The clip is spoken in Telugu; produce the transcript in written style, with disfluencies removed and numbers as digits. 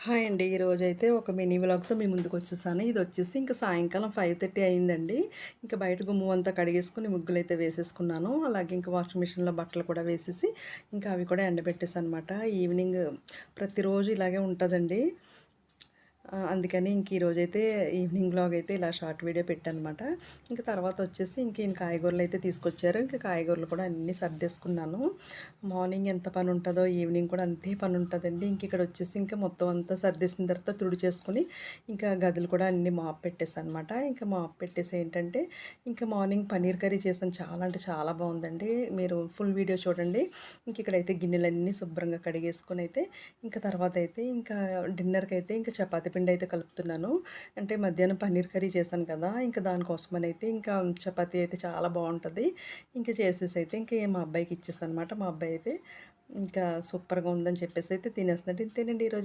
హాయ్ అండి. ఈరోజైతే ఒక మినీ వ్లాగ్‌తో మీ ముందుకొచ్చేసాను. ఇదొచ్చేసి ఇంక సాయంకాలం 5:30 అయిందండి. ఇంక బయట గుమ్మం అంతా కడిగేసుకొని ముగ్గులైతే వేసేసుకున్నాను. అలాగే ఇంక వాషింగ్ మిషన్‌లో బట్టలు కూడా వేసేసి, ఇంకా అవి కూడా ఎండబెట్టేసానమాట. ఈవినింగ్ ప్రతిరోజు ఇలాగే ఉంటదండి. అందుకని ఇంక ఈరోజైతే ఈవినింగ్ వ్లాగ్ అయితే ఇలా షార్ట్ వీడియో పెట్టానమాట. ఇంక తర్వాత వచ్చేసి ఇంక ఈయన కాయగూరలయితే తీసుకొచ్చారు. ఇంక కాయగూరలు కూడా అన్నీ సర్దేసుకున్నాను. మార్నింగ్ ఎంత పనుంటదో ఈవినింగ్ కూడా అంతే పనుంటదండి. ఇంక ఇక్కడొచ్చేసి ఇంక మొత్తం అంతా సర్దేసిన తర్వాత తుడిచేసుకొని, ఇంకా గదులు కూడా అన్నీ మాప్ పెట్టేసానమాట. ఇంకా మాప్ పెట్టేసి ఏంటంటే, ఇంకా మార్నింగ్ పన్నీర్ కర్రీ చేశాను. చాలా అంటే చాలా బావుందండి. మీరు ఫుల్ వీడియో చూడండి. ఇంక ఇక్కడైతే గిన్నెలన్నీ శుభ్రంగా కడిగేసుకొనైతే, ఇంక తర్వాతయితే ఇంకా డిన్నర్‌కైతే ఇంక చపాతీ పిండయితే కలుపుతున్నాను. అంటే మధ్యాహ్నం పన్నీర్ కర్రీ చేశాను కదా! ఇంక దానికోసమనైతే ఇంకా చపాతీ అయితే చాలా బావుంటది. ఇంక చేసేసైతే ఇంక మా అబ్బాయికి ఇచ్చేసానమాట. మా అబ్బాయి అయితే ఇంకా సూపర్‌గా ఉందని చెప్పేసైతే తినేస్తున్నాడు. ఇంతేనండి ఈరోజు